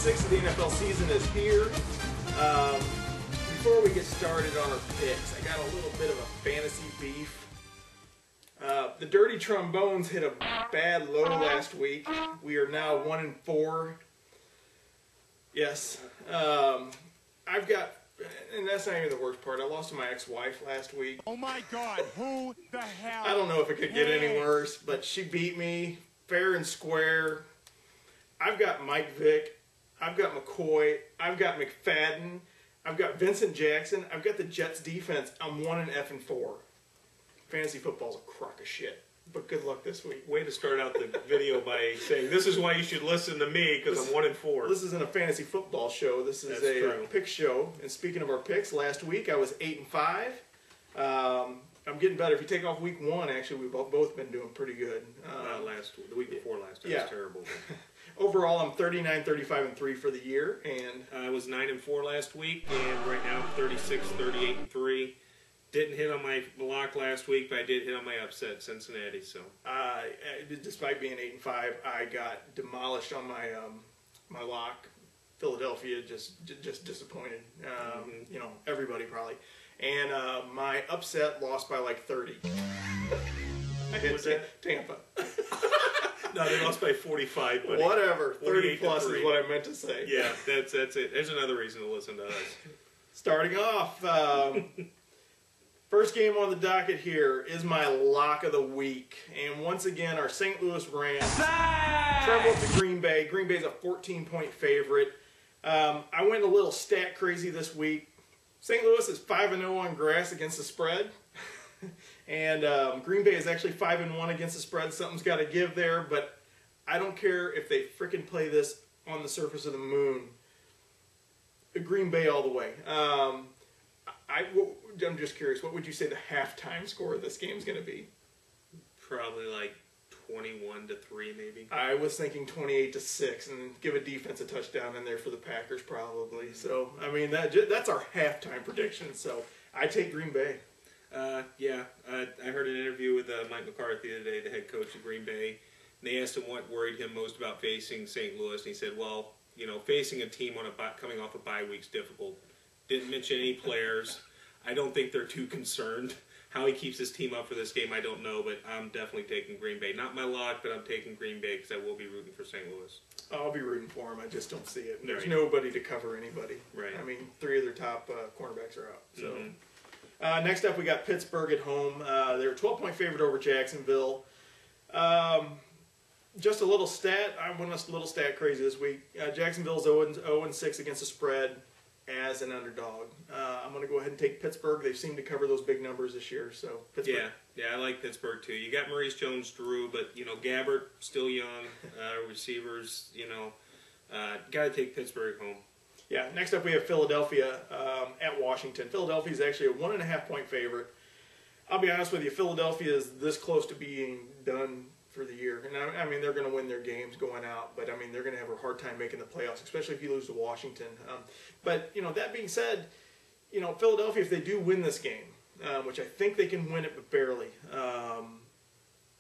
6 of the NFL season is here. Before we get started on our picks, I got a little bit of a fantasy beef. The Dirty Trombones hit a bad low last week. We are now 1-4. Yes. I've got, and that's not even the worst part, I lost to my ex-wife last week. Oh my God, who the hell? I don't know if it could get any worse, but she beat me fair and square. I've got Mike Vick, I've got McCoy, I've got McFadden, I've got Vincent Jackson, I've got the Jets defense. I'm 1-4. Fantasy football's a crock of shit. But good luck this week. Way to start out the video by saying, this is why you should listen to me, because I'm 1-4. This isn't a fantasy football show. This is a pick show. And speaking of our picks, last week I was 8-5. I'm getting better. If you take off week 1, actually, we've both been doing pretty good. The week before last, I was terrible. Overall, I'm 39-35-3 for the year. And I was 9-4 last week, and right now I'm 36-38-3. Didn't hit on my lock last week, but I did hit on my upset, Cincinnati. So, despite being 8-5, I got demolished on my my lock. Philadelphia just disappointed. You know, everybody probably. And my upset lost by like 30. I hit Tampa. No, they lost by 45. Buddy. Whatever. 30 plus is what I meant to say. Yeah, that's it. There's another reason to listen to us. Starting off. First game on the docket here is my lock of the week. And once again, our St. Louis Rams travel to Green Bay. Green Bay's a 14-point favorite. I went a little stat crazy this week. St. Louis is 5-0 on grass against the spread. And Green Bay is actually 5-1 against the spread. Something's got to give there, but I don't care if they frickin' play this on the surface of the moon. Green Bay all the way. I'm just curious, what would you say the halftime score of this game is going to be? Probably like 21-3, maybe. I was thinking 28-6, and give a defense a touchdown in there for the Packers, probably. So, I mean, that's our halftime prediction. So, I take Green Bay. I heard an interview with Mike McCarthy the other day, the head coach of Green Bay. And they asked him what worried him most about facing St. Louis, and he said, "Well, you know, facing a team on coming off a bye week's difficult." Didn't mention any players. I don't think they're too concerned. How he keeps his team up for this game, I don't know, but I'm definitely taking Green Bay. Not my lock, but I'm taking Green Bay because I will be rooting for St. Louis. I'll be rooting for him. I just don't see it. There's nobody to cover anybody. Right. I mean, 3 of their top cornerbacks are out. So, next up, we got Pittsburgh at home. They're a 12-point favorite over Jacksonville. Just a little stat. I went a little stat crazy this week. Jacksonville's 0-6 against the spread as an underdog. I'm going to go ahead and take Pittsburgh. They seem to cover those big numbers this year. So Pittsburgh. Yeah, I like Pittsburgh too. You got Maurice Jones-Drew, but you know Gabbert still young. Receivers, you know, got to take Pittsburgh home. Yeah. Next up, we have Philadelphia at Washington. Philadelphia is actually a 1.5-point favorite. I'll be honest with you, Philadelphia is this close to being done for the year. And I mean, they're going to win their games going out, but I mean, they're going to have a hard time making the playoffs, especially if you lose to Washington. But, you know, that being said, you know, Philadelphia, if they do win this game, which I think they can win it, but barely,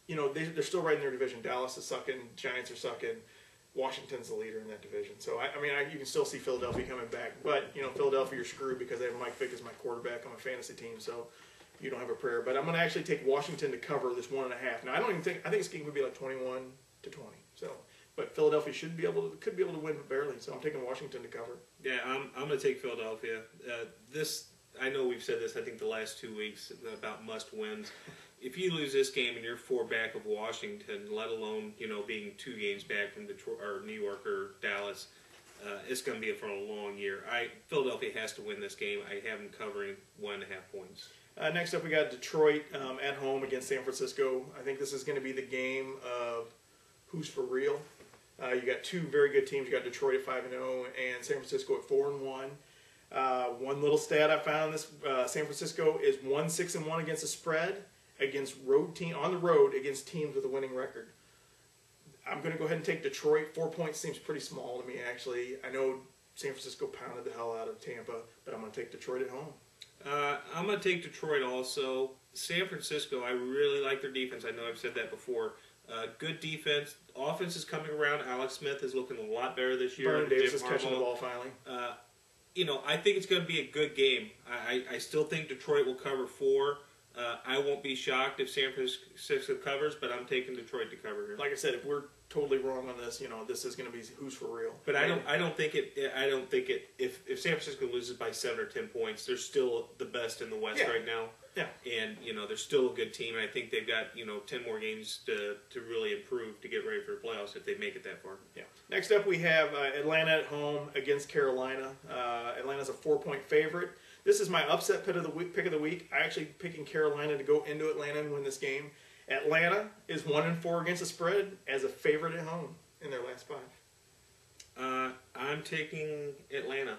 you know, they're still right in their division. Dallas is sucking, Giants are sucking. Washington's the leader in that division. So, I mean, you can still see Philadelphia coming back. But, you know, Philadelphia, you're screwed because I have Mike Vick as my quarterback on my fantasy team. So, you don't have a prayer. But I'm going to actually take Washington to cover this 1.5. Now, I think this game would be like 21-20. So, but Philadelphia could be able to win barely. So I'm taking Washington to cover. Yeah, I'm going to take Philadelphia. I know we've said this, I think, the last 2 weeks about must-wins. If you lose this game and you're 4 back of Washington, let alone, you know, being 2 games back from Detroit or New York or Dallas, it's going to be for a long year. Philadelphia has to win this game. I have them covering 1.5 points. Next up, we got Detroit at home against San Francisco. I think this is going to be the game of who's for real. You got 2 very good teams. You got Detroit at 5-0 and San Francisco at 4-1. One little stat I found: San Francisco is 1-6-1 against the spread against on the road against teams with a winning record. I'm going to go ahead and take Detroit. 4 points seems pretty small to me, actually. I know San Francisco pounded the hell out of Tampa, but I'm going to take Detroit at home. I'm going to take Detroit also. San Francisco, I really like their defense. I know I've said that before. Good defense. Offense is coming around. Alex Smith is looking a lot better this year. Vernon Davis Jim is catching the Harbaugh. ball finally. I think it's going to be a good game. I still think Detroit will cover 4. I won't be shocked if San Francisco covers, but I'm taking Detroit to cover here. Like I said, if we're totally wrong on this, this is going to be who's for real. But I don't think it. If San Francisco loses by 7 or 10 points, they're still the best in the West right now. Yeah. And they're still a good team. And I think they've got 10 more games to really improve to get ready for the playoffs if they make it that far. Yeah. Next up, we have Atlanta at home against Carolina. Atlanta's a 4-point favorite. This is my upset pick of the week. I actually picking Carolina to go into Atlanta and win this game. Atlanta is 1-4 against the spread as a favorite at home in their last 5. I'm taking Atlanta.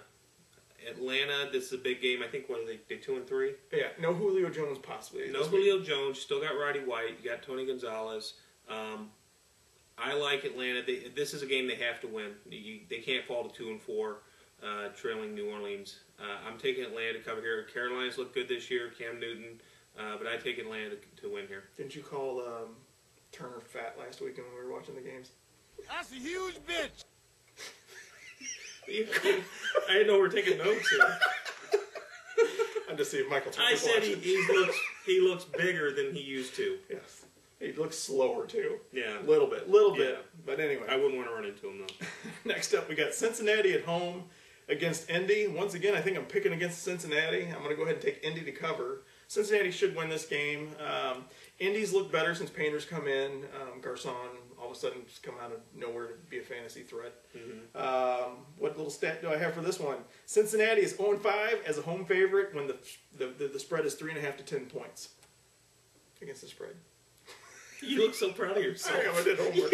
This is a big game. I think, what are they 2-3? Yeah, no Julio Jones possibly. No Julio Jones. Still got Roddy White. You got Tony Gonzalez. I like Atlanta. This is a game they have to win. They can't fall to 2-4, trailing New Orleans. I'm taking Atlanta to cover here. Carolina's looked good this year. Cam Newton. But I take Atlanta to win here. Didn't you call Turner fat last week when we were watching the games? That's a huge bitch. I didn't know we were taking notes here. I'm just seeing Michael Turner. I said he looks bigger than he used to. Yes. He looks slower, too. Yeah. A little bit. But anyway. I wouldn't want to run into him, though. Next up, we got Cincinnati at home against Indy. Once again, I think I'm picking against Cincinnati. I'm going to go ahead and take Indy to cover. Cincinnati should win this game. Indy's looked better since Painter's come in. Garcon all of a sudden just come out of nowhere to be a fantasy threat. Mm-hmm. What little stat do I have for this one? Cincinnati is 0-5 as a home favorite when the spread is 3.5 to 10 points against the spread. You look so proud of yourself. I did homework.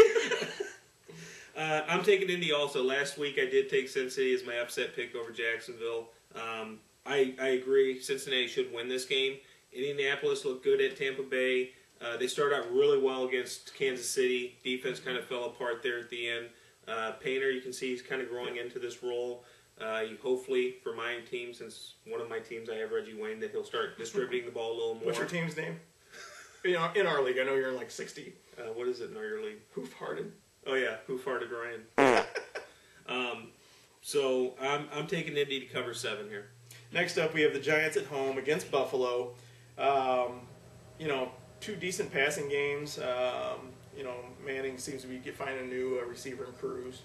I'm taking Indy also. Last week I did take Cincinnati as my upset pick over Jacksonville. I agree. Cincinnati should win this game. Indianapolis looked good at Tampa Bay. They started out really well against Kansas City. Defense kind of fell apart there at the end. Painter, you can see he's kind of growing into this role. Hopefully, for my team, since one of my teams I have Reggie Wayne, that he'll start distributing the ball a little more. What's your team's name? In our league, I know you're in like 60. What is it in your league? Hoof-hearted. Oh yeah, Hoof-hearted Ryan. So I'm taking Indy to cover 7 here. Next up, we have the Giants at home against Buffalo. 2 decent passing games. Manning seems to be finding a new receiver in Cruz.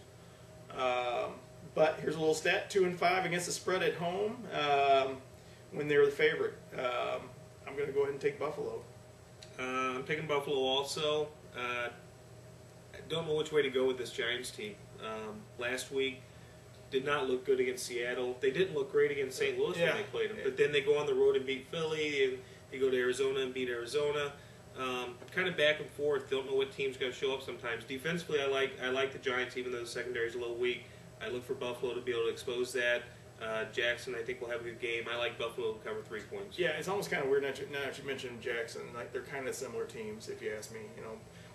But here's a little stat: 2-5 against the spread at home when they're the favorite. I'm going to go ahead and take Buffalo. I'm taking Buffalo also. I don't know which way to go with this Giants team. Last week did not look good against Seattle. They didn't look great against St. Louis when they played them. But then they go on the road and beat Philly, and they go to Arizona and beat Arizona. Kind of back and forth. Don't know what team's going to show up sometimes. Defensively, I like the Giants, even though the secondary is a little weak. I look for Buffalo to be able to expose that. Jackson, I think, will have a good game. I like Buffalo to cover 3 points. Yeah, it's almost kind of weird now that you mentioned Jackson. Like, they're kind of similar teams, if you ask me.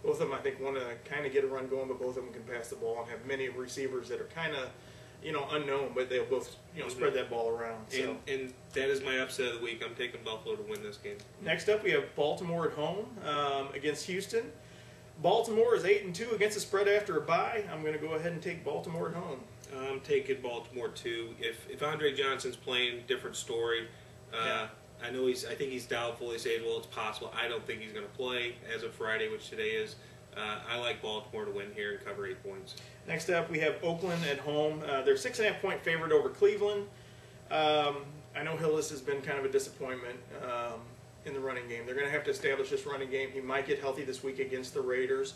Both of them, I think, want to kind of get a run going, but both of them can pass the ball and have many receivers that are kind of, unknown, but they'll both, spread that ball around. So. And that is my upset of the week. I'm taking Buffalo to win this game. Next up, we have Baltimore at home against Houston. Baltimore is 8-2 against the spread after a bye. I'm going to go ahead and take Baltimore at home. I'm taking Baltimore too. If Andre Johnson's playing, different story. I think he's doubtful. They say, well, it's possible. I don't think he's going to play as of Friday, which today is. I like Baltimore to win here and cover 8 points. Next up, we have Oakland at home. They're 6.5-point favorite over Cleveland. I know Hillis has been kind of a disappointment in the running game. They're going to have to establish this running game. He might get healthy this week against the Raiders.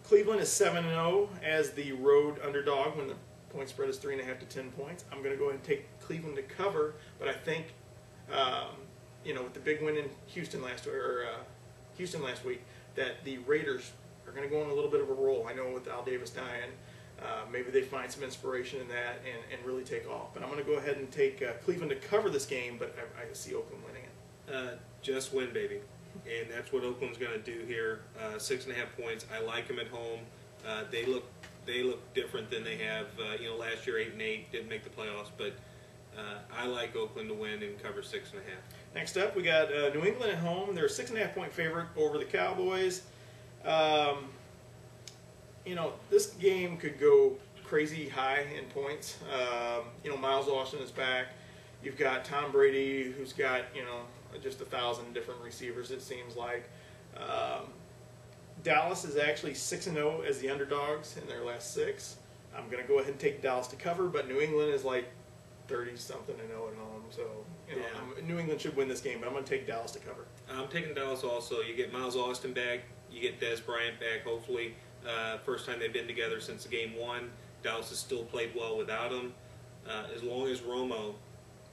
Cleveland is 7-0 as the road underdog when the point spread is 3.5 to 10 points. I'm going to go ahead and take Cleveland to cover, but I think, with the big win in Houston last week, that the Raiders are going to go on a little bit of a roll. I know with Al Davis dying, maybe they find some inspiration in that and really take off. But I'm going to go ahead and take Cleveland to cover this game, but I see Oakland winning it. Just win, baby. And that's what Oakland's going to do here. 6.5 points. I like them at home. They look different than they have. Last year 8-8 didn't make the playoffs, but I like Oakland to win and cover 6.5. Next up, we got New England at home. They're a 6.5-point favorite over the Cowboys. This game could go crazy high in points. Miles Austin is back. You've got Tom Brady, who's got, just 1,000 different receivers, it seems like. Dallas is actually 6-0 as the underdogs in their last 6. I'm going to go ahead and take Dallas to cover, but New England is like 30-something and 0 at home. So, New England should win this game, but I'm going to take Dallas to cover. I'm taking Dallas also. You get Miles Austin back. You get Des Bryant back, hopefully. First time they've been together since game 1. Dallas has still played well without him. As long as Romo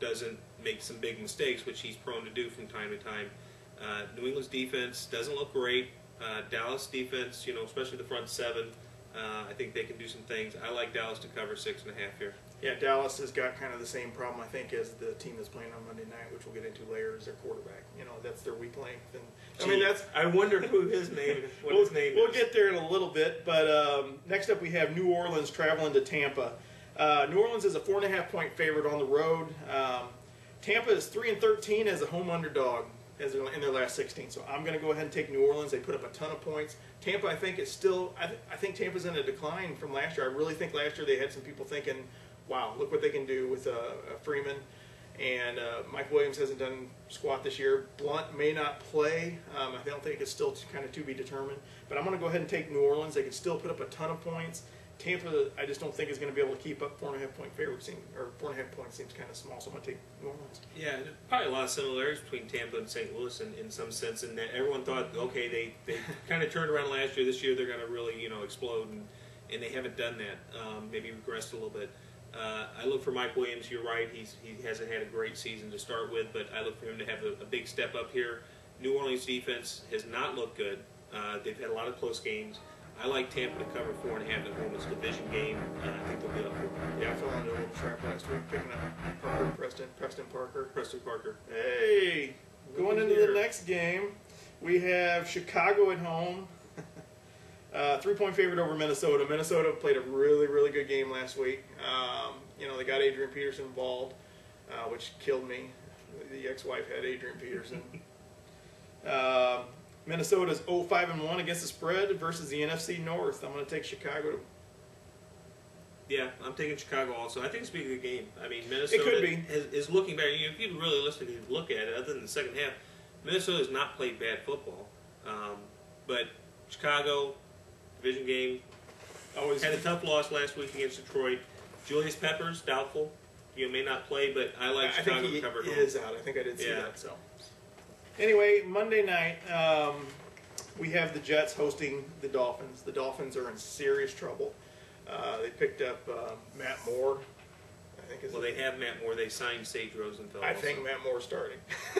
doesn't make some big mistakes, which he's prone to do from time to time. New England's defense doesn't look great. Dallas defense, especially the front 7, I think they can do some things. I like Dallas to cover 6.5 here. Yeah, Dallas has got kind of the same problem, I think, as the team that's playing on Monday night, which we'll get into later, is their quarterback. That's their weak link. And I wonder who his name is. We'll get there in a little bit, but next up we have New Orleans traveling to Tampa. New Orleans is a 4.5-point favorite on the road. Tampa is 3-13 as a home underdog in their last 16. So I'm going to go ahead and take New Orleans. They put up a ton of points. Tampa, I think, is still. I think Tampa's in a decline from last year. I really think last year they had some people thinking, "Wow, look what they can do with Freeman." And Mike Williams hasn't done squat this year. Blunt may not play. I don't think it's still kind of to be determined. But I'm going to go ahead and take New Orleans. They can still put up a ton of points. Tampa, I just don't think is going to be able to keep up 4.5-point favorite. 4.5 points seems kind of small, so I'm going to take New Orleans. Yeah, there's probably a lot of similarities between Tampa and St. Louis in some sense, in that everyone thought, okay, they kind of turned around last year. This year they're going to really explode, and they haven't done that. Maybe regressed a little bit. I look for Mike Williams. You're right. He hasn't had a great season to start with, but I look for him to have a big step up here. New Orleans defense has not looked good. They've had a lot of close games. I like Tampa to cover 4.5 at home. It's a division game. I think they'll be up for it. Yeah, I fell into a little trap last week picking up Preston Parker. Hey, going into the next game, we have Chicago at home. 3-point favorite over Minnesota. Minnesota played a really, really good game last week. They got Adrian Peterson involved, which killed me. The ex-wife had Adrian Peterson. Minnesota's 0-5-1 against the spread versus the NFC North. I'm going to take Chicago. Yeah, I'm taking Chicago also. I think it's going to be a good game. I mean, Minnesota is looking better. If you realistically look at it, other than the second half, Minnesota has not played bad football. But Chicago, division game, always had a tough loss last week against Detroit. Julius Peppers, doubtful. May not play, but I like Chicago to cover home. He is out. I think I did see that. So. Anyway, Monday night, we have the Jets hosting the Dolphins. The Dolphins are in serious trouble. They picked up Matt Moore. They have Matt Moore. They signed Sage Rosenfeld. I think Matt Moore's starting.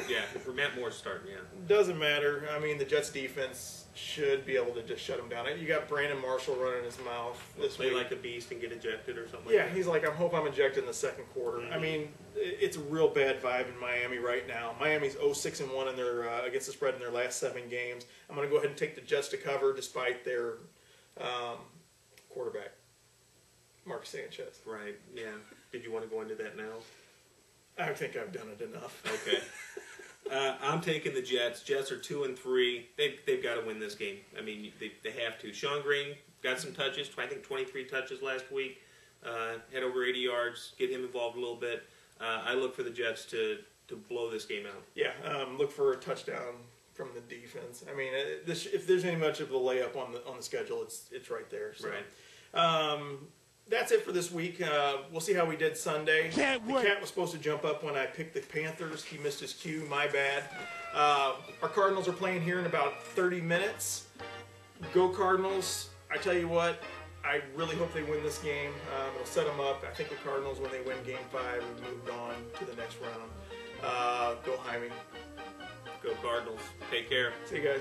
Yeah, for Matt Moore's starting, yeah. Doesn't matter. I mean, the Jets defense should be able to just shut him down. You got Brandon Marshall running his mouth this week. Play like a beast and get ejected or something like that. He's like, I hope I'm ejected in the second quarter. Mm-hmm. I mean, it's a real bad vibe in Miami right now. Miami's 0-6-1 in their against the spread in their last 7 games. I'm going to go ahead and take the Jets to cover despite their quarterback, Mark Sanchez. Right, yeah. Did you want to go into that now? I think I've done it enough. Okay. I'm taking the Jets. Jets are 2-3. They've got to win this game. I mean, they have to. Sean Green got some touches. I think 23 touches last week. Had over 80 yards. Get him involved a little bit. I look for the Jets to blow this game out. Yeah, look for a touchdown from the defense. I mean, if there's any much of a layup on the schedule, it's right there. So. Right. That's it for this week. We'll see how we did Sunday. Can't wait. The cat was supposed to jump up when I picked the Panthers. He missed his cue. My bad. Our Cardinals are playing here in about 30 minutes. Go Cardinals. I tell you what, I really hope they win this game. It'll set them up. I think the Cardinals, when they win Game 5, have moved on to the next round. Go Jaime. Go Cardinals. Take care. See you guys.